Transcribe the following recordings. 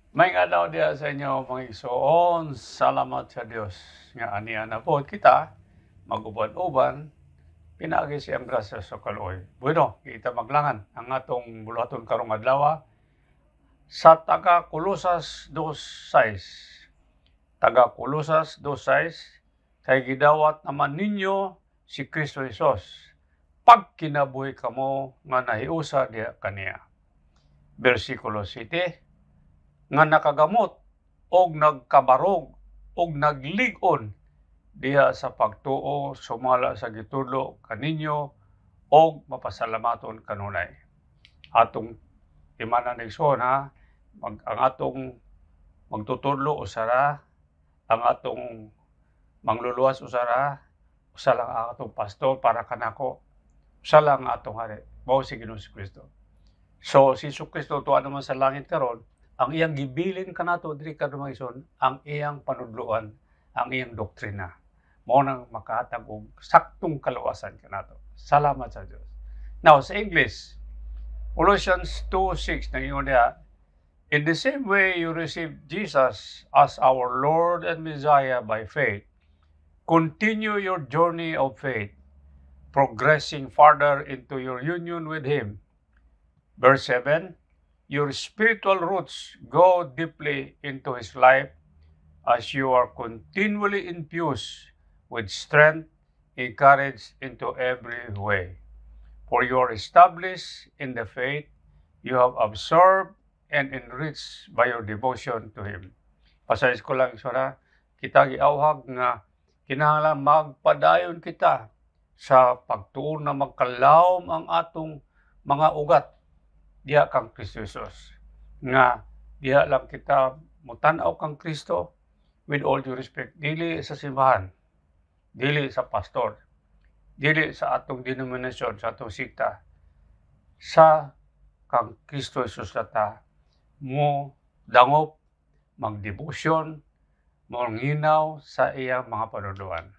May adlaw diha sa inyo mga igsoon, salamat sa Dios nga aniya na po kita maguban-uban pinaagi siyang grasya sa kaluoy. Bueno, kita maglangan ang atong bulaton karong adlaw sa taga Colosas 2:6. Taga Colosas 2:6 kay gidawat naman ninyo si Kristo Hesus pag kinabuhi kamo nga nahiusa diha kaniya. Bersikulo 7 nga nakagamot og nagkabarog og naglig-on diha sa pagtuo sumala sa gitudlo kaninyo og mapasalamaton kanunay. Atong timanan igsoon ha, ang atong magtutudlo usara, ang atong mangluluwas usara, usa lang ang atong pastor para kanako, usa lang ang atong hari, mao si Ginoong Kristo. So si Kristo tuwa naman sa langit karon, ang iyang gibilin kanato diri kadto mga igsoon, ang iyang panudloan, ang iyang doktrina. Mao nang makahatag og saktong kaluwasan kanato. Salamat sa Dios. Now sa English, Colossians 2:6 nangingon diha, in the same way you received Jesus as our Lord and Messiah by faith, continue your journey of faith, progressing further into your union with Him. Verse 7, your spiritual roots go deeply into His life as you are continually infused with strength, encouraged into every way. For you are established in the faith you have absorbed and enriched by your devotion to Him. Pasayos ko lang isura, kita giawhag nga kinahanglan magpadayon kita sa pagtuon na magkalawom ang atong mga ugat diha kang Kristo Jesus. Nga diha lang kita mutan-aw kang Kristo with all due respect, dili sa simbahan, dili sa pastor, dili sa atong denominasyon, sa atong sikta, sa kang Kristo Jesus ta mo dangop, magdebosyon, manginaw sa iyang mga panudloan.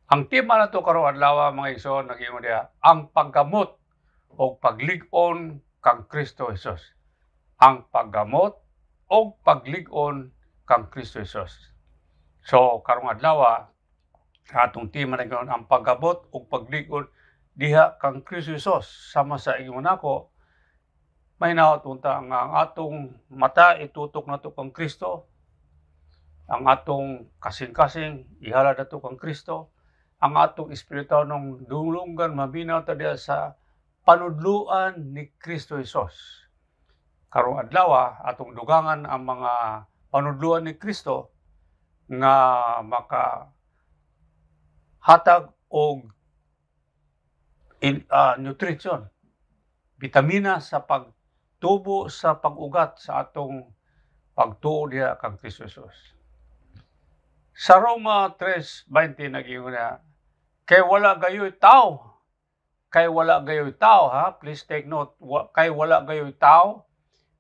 Ang tema nato karong adlaw mga igsoon nag-ingon diha, ang paggamot o paglig-on kang Kristo Jesus. Ang paggamot o paglig-on kang Kristo Jesus. So karong adlaw atong tema na gawon ang paggamot o paglig-on diha kang Kristo Jesus. Sama sa ingon nako, may natunta nga ang atong mata itutok nato kang Kristo, ang atong kasing-kasing ihalad nato kang Kristo, ang atong espiritu nung dulunggan maminaw ta diha sa panudluan ni Kristo Jesus. Karong adlaw atong dugangan ang mga panudluan ni Kristo nga maka hatag og nutrition, vitamina sa pagtubo sa pag-ugat sa atong pagtuo diha kang Kristo Jesus. Sa Roma 3:20 nag-ingon na, kay wala gayoy tao, kay wala gayoy tao ha, please take note, kay wala gayoy tao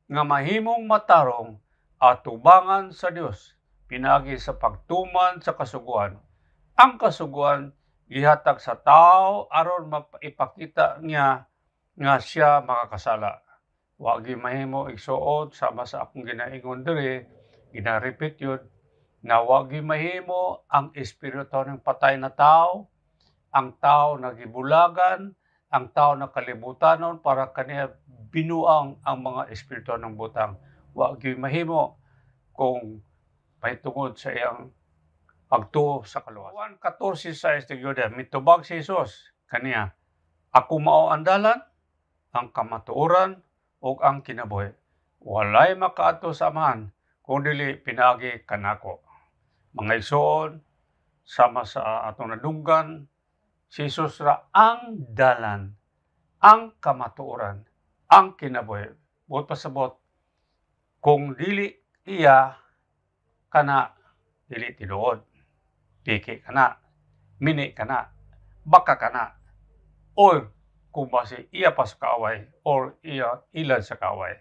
nga mahimong matarong atubangan sa Dios pinagi sa pagtuman sa kasuguan. Ang kasuguan gihatag sa tao aron maipakita niya nga siya makakasala. Wa gi mahimo igsuot sama sa akong ginaingon diri, gina-repeat yun, na wa gi mahimo ang espiritu ng patay na tao, ang tao na gibulagan, ang tao na kalibutanon para kaniya binuang ang mga espiritu ng butang. Wa gyud mahimo kung mahitungod sa iyang pagtuo sa kaluwasan. Juan 14:6 tigyoda, mitubag si Jesus kaniya, ako mao ang dalan, ang kamatuoran ug ang kinabuhi. Walay makaadto sa Amahan kun dili pinaagi kanako. Mga igsoon, sama sa atong nadunggan, si Jesus ra ang dalan, ang kamatuoran, ang kinabuhi. Buot pasabot, kung dili iya kana, dili tinuod, piki kana, mini kana, baka kana, or kung basi iya pa sa kaaway, or iya ilan sa kaaway.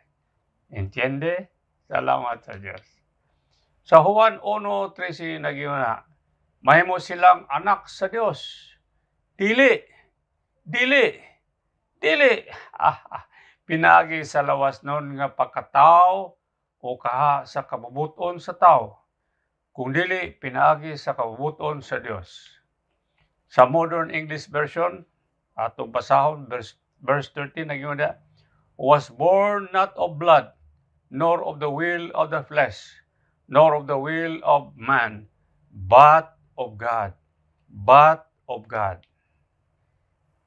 Entiende? Salamat sa Diyos. Sa Juan 1:13 nag-ingon na, mahimo silang anak sa Dios. Dili. Pinagi sa lawas nun nga pagkatao o kaha sa kabubuton sa tao, kung dili pinaagi sa kabubuton sa Dios. Sa Modern English Version, atong basahon, verse 13, nagyuda, was born not of blood, nor of the will of the flesh, nor of the will of man, but of God. But of God.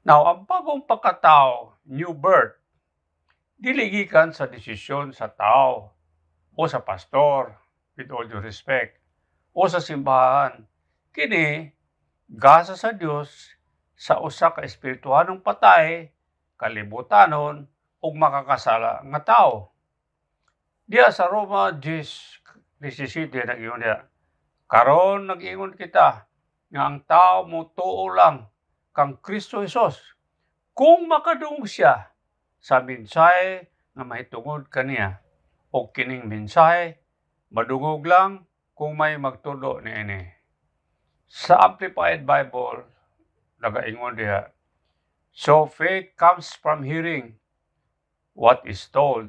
Now, ang bagong pagkatao, new birth, dili gikan sa desisyon sa tao o sa pastor, with all due respect, o sa simbahan. Kini, gasa sa Dios sa usa ka espirituhanong patay, kalibutanon, ug makakasala nga tao. Diya sa Roma 10:17 nag-ingon diya, karon nag-ingon kita nga ang tao mo tuo lang kang Kristo Jesus kung makadungog siya sa mensahe nga mahitungod kaniya, o kining mensahe madungog lang kung may magtudo niini. Sa Amplified Bible nagaingon diha, so faith comes from hearing what is told,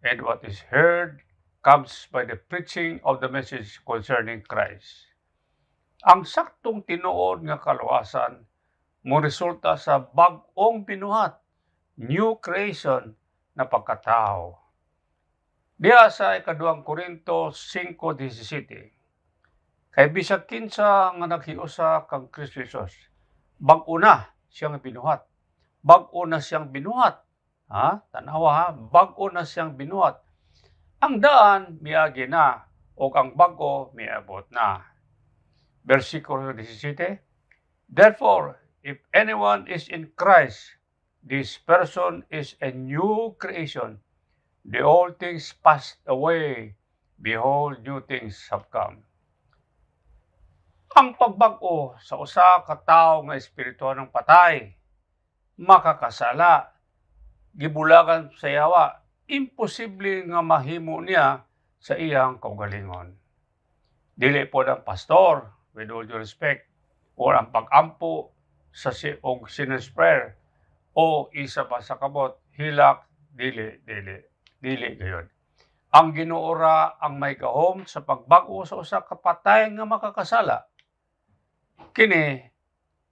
and what is heard comes by the preaching of the message concerning Christ. Ang saktong tinuod nga kaluwasan mo resulta sa bag-ong binuhat, new creation na pagkatao. Diya sa ikaduhang Korinto 5:17, kay bisag kinsa nga naghiusa kang Kristo Jesus, bag-o na siyang binuhat. Bag-o na siyang binuhat. Tanawa ha, bag-o na siyang binuhat. Ang daan miagi na, o ang bag-o miabot na. Versikulo 17, therefore, if anyone is in Christ, this person is a new creation. The old things passed away. Behold, new things have come. Ang pagbag-o sa usa ka tawo nga espirituhanong patay, makakasala, gibulagan sa yawa, imposible nga mahimo niya sa iyang kaugalingon. Dili po ang pastor, with all due respect, o ang pag-ampo sa sinner's prayer, o isa pa sa kabot, hilak, dili gayon. Ang Ginoo ra ang may gahom sa pagbag-o sa usa ka patay nga makakasala. Kini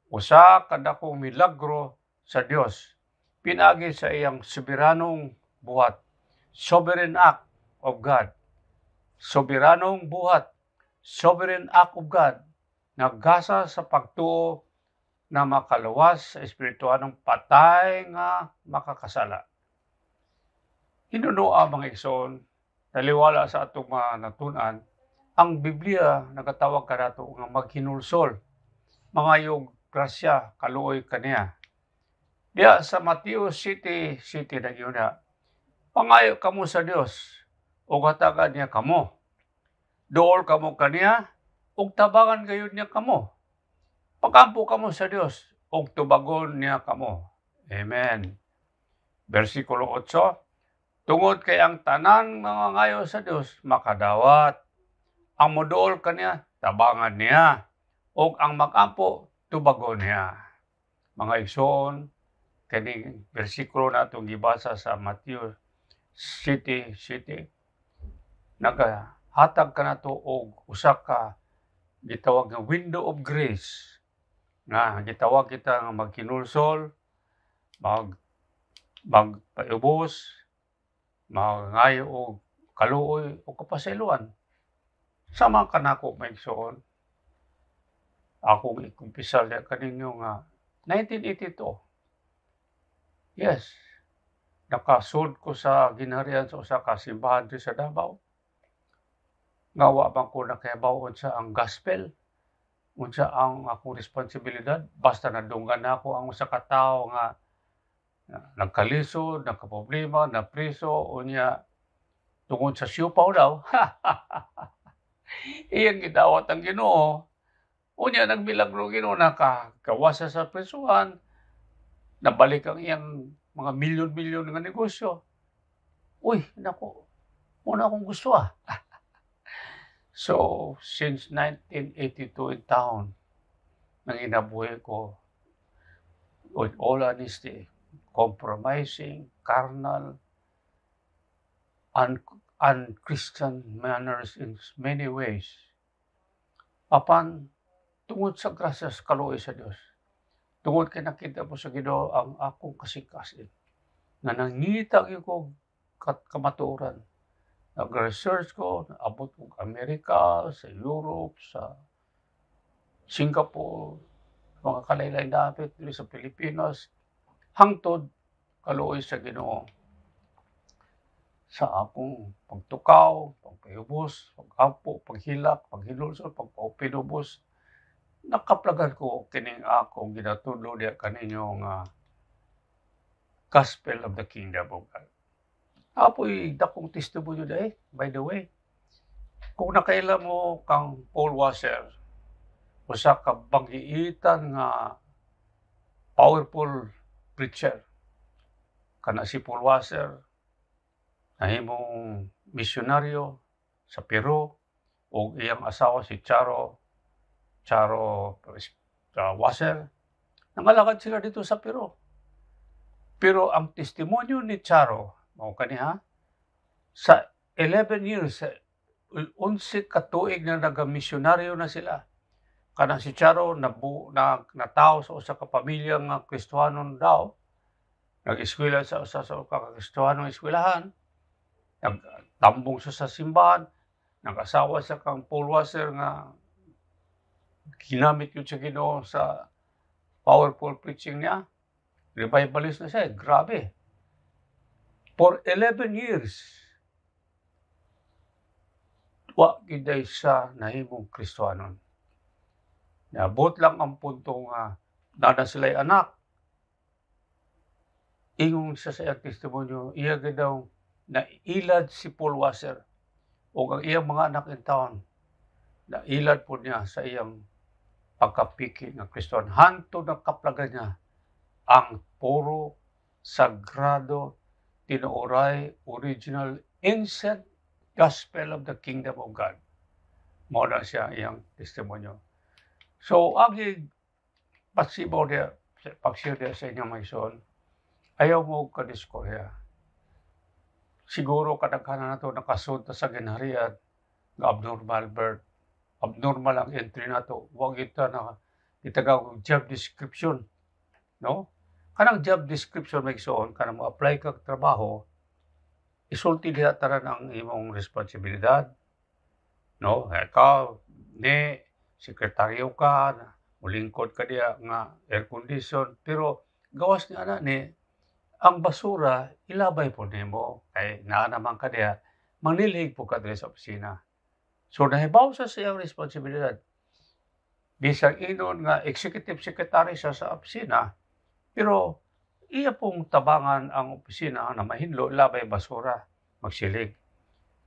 usa ka dakong milagro sa Dios, pinagi sa iyang soberanong buhat, sovereign act of God. Soberanong buhat, sovereign act of God, naggasa sa pagtuo na makaluwas sa espirituhanong patay nga makakasala. Hinunoa mga igsoon, taliwala sa atong mga natunan, ang Biblia nagatawag kanato nga maghinulsol, mangayog grasya, kaluoy kaniya. Diya sa Mateo 7:7 nagyuna, pangayo kamo sa Dios, ug hatagan niya kamo. Duol kamo kaniya, ug tabangan gayud niya kamo. Pagampo kamo sa Dios, ug tubagon niya kamo. Amen. Versikulo 8, tungod kay ang tanan mga ngayo sa Dios makadawat. Ang moduol kaniya, tabangan niya, ug ang magampo, tubagon niya. Mga igsoon, kaning bersikulo na itong gibasa sa Mateo 7:7, nagahatag ka na ito og usa ka gitawag nga window of grace, nga gitawag kita nga magkinulsol, magpaubos, mangayo og kaluoy o kapasayloan. Sama ka nako maigsoon, akong ikumpisal niya kaninyo nga 1982. Yes, nakasud ko sa ginharian sa usa ka simbahan dito sa Davao. Ngawa bang ko nakahibawon sa ang gospel, unsa ang akong responsibilidad, basta nadunggan ako ang usa ka tawo nga nagkalisod, nagkaproblema, napriso, unya tungod sa siupaw daw. Iyang gidawat ang Ginoo. Unya nagmilagro Ginoo, nakakawasa sa prisuhan, nabalik ang iyang mga milyon-milyon nga negosyo. Uy, nako, muna akong gusto So, since 1982 in town, nanginabuhi ko with all honesty, compromising, carnal, unchristian manners in many ways. Apan tungod sa grasya sa kaluoy sa Dios, tungod kay nakita ko sa Ginoo ang akong kasing-kasing, nga nangita gyud ko kamatuoran. Nag-research ko, naabot ko Amerika, sa Europe, sa Singapore, mga kalaylay dapit dili sa Pilipinas, hangtod kaluoy sa Ginoo. Sa akong pagtukaw, pagpahubos, pag-ampo, paghilak, paghilulsol, pagpahupinubos, nakaplagan ko kining akong ginatudlo diya kaninyo nga Gospel of the Kingdom of God. Apoy dakong testimonya dahi, by the way. Kung nakaila mo kang Paul Washer, usa ka banggiitan nga powerful preacher, kana si Paul Washer, nahimong misyonaryo sa Peru, o iyang asawa si Charo Washer, nangalakad sila dito sa Peru. Pero ang testimonyo ni Charo, mao kaniha, sa 11 years, 11 katuig na nagamisyonaryo na sila. Kanang si Charo natawo sa usa ka pamilya nga Kristiyanon daw, nag-eskwela sa usa sa Kristiyanong eskwelahan, nagtambong siya sa simbahan, nag-asawa siya kang Paul Washer nga ginamit yun sa Ginoo sa powerful preaching niya. Revivalist na siya, grabe. For 11 years, wa giday siya nahimong Kristiyanon. Naabot lang ang punto nga nana sila'y anak. Ingon siya sa iyang testimonyo, iya daw na ilad si Paul Washer o ang iyang mga anak in taon, na ilad po niya sa iyang pagkapiki ng Kristiyan. Hanto na kaplagan niya ang puro sagrado, tinuoray, original, ancient gospel of the kingdom of God. Mao na siya iyang testimonyo. So, agi pagsibaw niya, pag-share niya sa inyong mga ison, ayaw mo kadiskorya. Siguro kadaghanan na ito nakasunta sa ginharian ng abnormal birth. Abnormal ang entry na ito. Huwag ito na itagawag job description. No? Kanang job description may ison, kanang mo-apply kag trabaho, isulti diha taran ang imong responsibilidad. No? Ikaw, ni sekretaryo ka, mulingkod ka diya nga air condition, pero gawas niya na ni ang basura, ilabay po nimo. Kay naa naman ka diya, maniliig po ka diya sa opisina. So, nahibaw sa siyang responsibilidad. Bisang inon nga executive secretary siya sa opisina, pero iya pong tabangan ang opisina na mahinlo, ilabay basura, magsilig.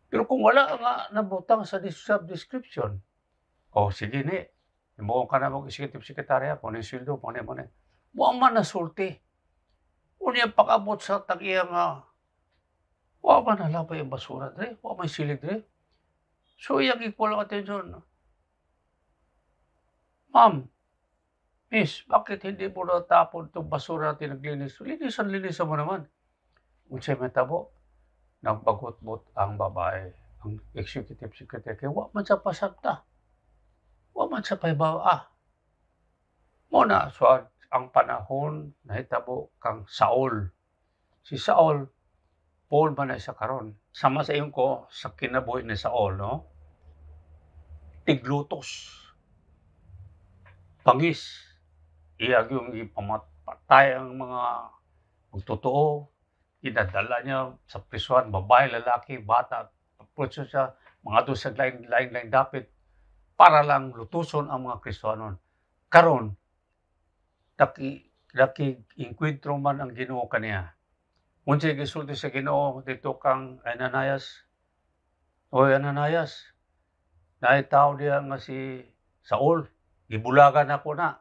Pero kung wala nga nabutang sa job description, o sige ni, mo ka na mag-executive secretary, kung yung sildo, kung ano mo. Buang man nasulti. Unya pakabot sa tag-iya nga, wa man nalabay ang basura dre, wa may silig dre. So iyang equal attention. Ma'am, miss, bakit hindi mo natapon itong basura natin naglinis? Linisan mo naman. Unsay matabo, nagbagot-bot ang babae, ang executive secretary, kaya wa man sa pasagta. Wa man sa paibawa. Muna, so ang panahon nahitabo kang Saul. Si Saul, Paul man na isa karon. Sama sa iyon ko sa kinabuhi ni Saul, no? Tiglutos. Pangis. Iyag yung ipamapatay ang mga magtotoo. Inadala niya sa prisuan, babae, lalaki, bata. Pagpulso siya, mga doon sa lain-lain dapit para lang lutuson ang mga Kristiyanon. Karon, naki-inkwentro man ang Ginoo kaniya. Unsay gisulti sa Ginoo dito kang Ananias. Oy Ananias, naay tao diya nga si Saul, gibulagan ako na.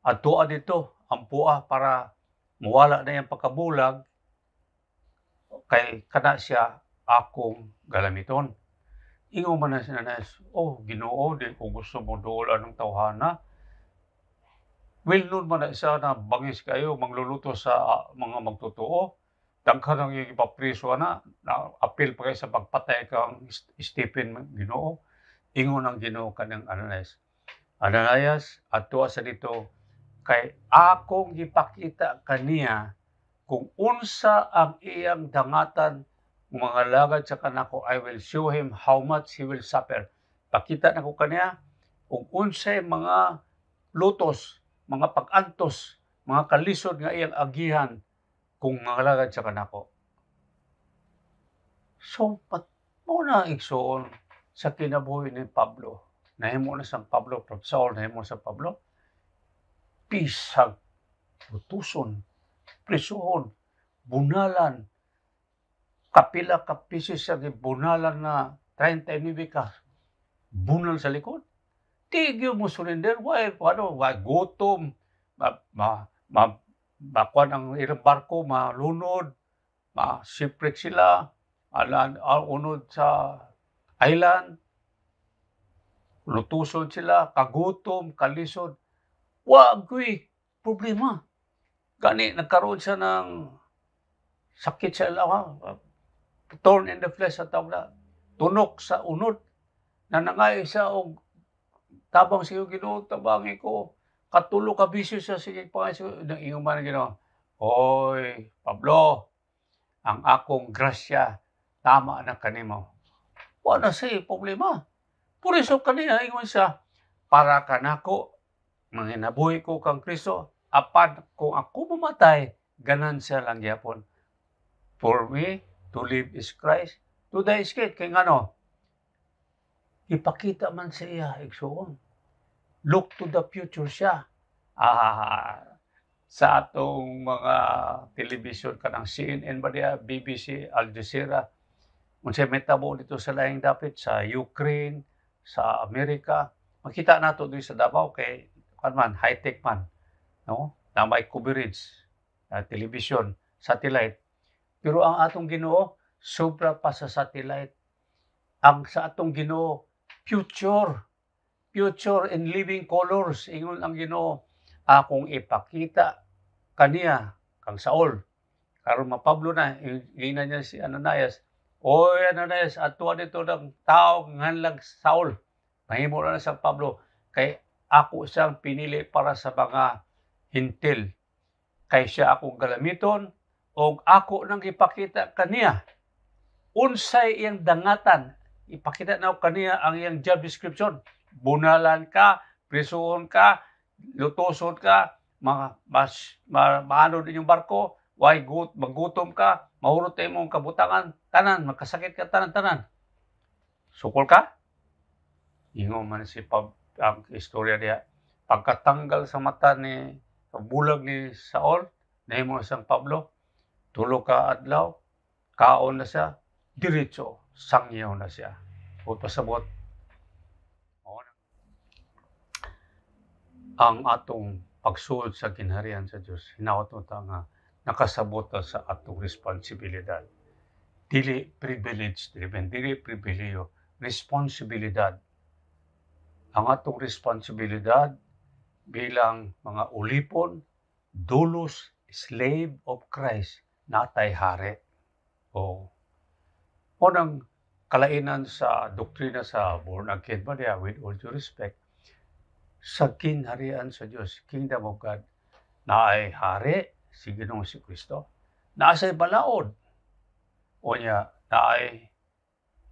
Adtoa dito ang puwa para muwala na yung pagkabulag kay kana siya akong galamiton. Ingon man na si Ananias, oh Ginoo, di ko gusto mo duolan ng tawhana. Well, noon man na isa na bangis kayo, magluluto sa mga magtotoo. daghan ang ipapriso na apil pa kay sa pagpatay kang Stephen Ginoo. Ingon ang Ginoo kanang Ananias, Ananias, adto sa dito kay akong gipakita kaniya kung unsa ang iyang dangatan mga lagad sa kanako. I will show him how much he will suffer. Pakita nako kaniya kung unsay mga lutos, mga pag-antos, mga kalisod nga iyang agihan kung mga lagad sa kanako. So, mo na igsoon sa kinabuhi ni Pablo. Nahimo na sang Pablo, from Saul, nahimo sa Pablo. Pisag, butuson, prisuhon, bunalan, kapila ka pisis sa bunalan na 39 ka, bunal sa likod. Tigyo mo surrender, why gutom, makuan ang ilang barko, malunod, shipwreck sila, unod sa island, lutuson sila, kagutom, kalisod. Wagoy problema. Gani nagkaroon siya ng sakit sa ilaw, thorn in the flesh sa tawag na, tunok sa unod, na nangay siya og tabang siya Ginoo, tabangi ko, katulo ka bisyo siya, sige Panginoon, nang iuman ng Ginoo, Oy, Pablo, ang akong grasya, tama na kanimo. Wala siya problema. Puriso kaniya, ingon siya, para kanako, manginabuhi ko kang Kristo, apan kung ako mamatay, ganansya lang yapon. For me, to live is Christ, to die is gain. Kaya ngano, ipakita man sa iya, igsoon. Look to the future siya. Sa atong mga television kanang CNN ba diya, BBC, Al Jazeera, unsay metabo dito sa laing dapit sa Ukraine, sa Amerika, makita nato dito sa Davao kay man high-tech man, no? Na may coverage, television, satellite. Pero ang atong Ginoo sobra pa sa satellite. Ang sa atong Ginoo future in living colors. Ingon ang Ginoo, akong ipakita kaniya kang Saul. Karon mapablo na, ingina niya si Ananias. Oy Ananias, ato dito ng tao nganlag Saul. Mahimo na sa Pablo kay ako siyang pinili para sa mga hintil. Kay siya akong galamiton o ako nang ipakita kaniya. Unsay iyang dangatan, ipakita na kaniya ang iyang job description. Bunalan ka, prisuhon ka, lutoson ka, maano din yung barko, magutom ka, mahurot tayo mong kabutangan, tanan, magkasakit ka, tanan. Sukol ka? Ingon man si ang istorya niya. Pagkatanggal sa mata ni, sa bulag ni Saul, nahimo siyang Pablo, tulo ka adlaw, kaon na siya, diretso, sangyaw na siya. O pasabot, ang atong pagsuod sa kinaharian sa Dios, hinaot ta nga nakasabot sa atong responsibilidad. Dili privilege driven, dili pribileyo, responsibilidad. Ang atong responsibilidad bilang mga ulipon, dulos, slave of Christ, natay hari. O unang kalainan sa doktrina sa born again ba niya, with all due respect, sa kinharian sa Diyos, kingdom of God, naay hari, si Ginoong si Kristo, naasay balaod. O niya, naay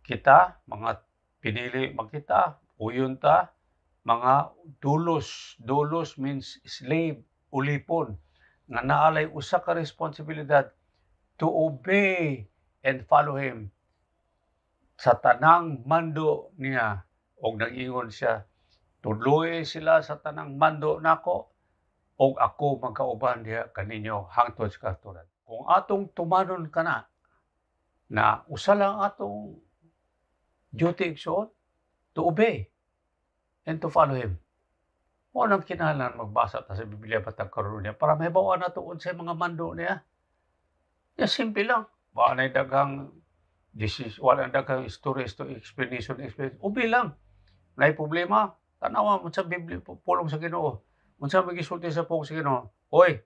kita, mga pinili magkita, uyon ta, mga dulos. Dulos means slave, ulipon, nga naalay usa ka responsibilidad to obey and follow Him. Sa tanang mando niya, o nag-ingon siya, tuloy sila sa tanang mando nako, o ako magkauban diha kaninyo hangtod sa katuran. Kung atong tumanon ka na usa lang atong duty igsoon, to obey and to follow Him. O nang kinahanglan magbasa ta sa Biblia patag karon niya para mahibaw-an nato unsay mga mando niya. Ya simple lang. Wala daghang story explanation. Obey lang. Nay problema, tanawa mo sa Biblia, pulong sa Ginoo. Unsa magisulti sa pulong sa Ginoo? Oy,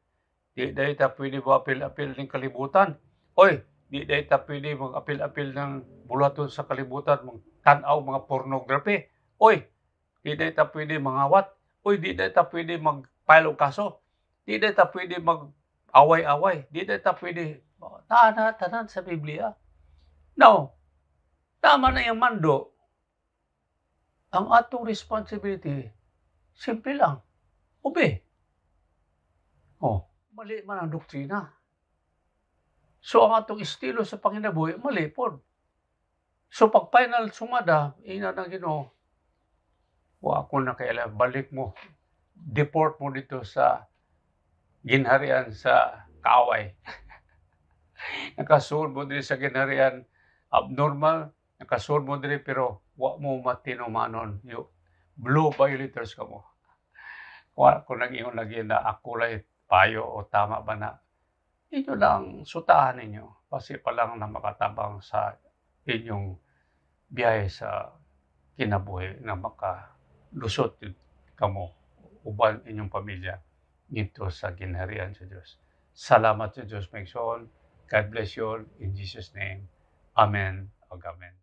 di dahil ta pwede ba apil-apil ning kalibutan. Oy, di day ta pwede mag-apil-apil ng bulaton sa kalibutan, magtan-aw mga pornography. Oy, di day ta pwede mangawat. Uy, di day ta pwede mag-file og kaso. Di day ta pwede mag-away-away. Di day ta pwede tanan sa Biblia. Now, tama na yung mando. Ang atong responsibility, simple lang, obey. Oh, mali man ang doktrina. So, ang atong estilo sa panginabuhi, mali pod. So, pag final sumada, ina na Ginoo, wa ko na kailan, balik mo, deport mo dito sa ginharian sa kaaway. Nakasul mo diri sa ginharian abnormal, nakasul mo diri pero wa mo matinumanon. You blue violators ka mo. Wa ko nag-ingon lagi na ako lay payo o tama ba na. Inyo lang sutahan ninyo. Kasi pa lang na makatabang sa inyong biyahe sa kinabuhi na makalusot kamo uban inyong pamilya dito sa ginharian sa Diyos. Salamat sa Diyos, Maigsoon. God bless you all in Jesus' name. Amen. Amen.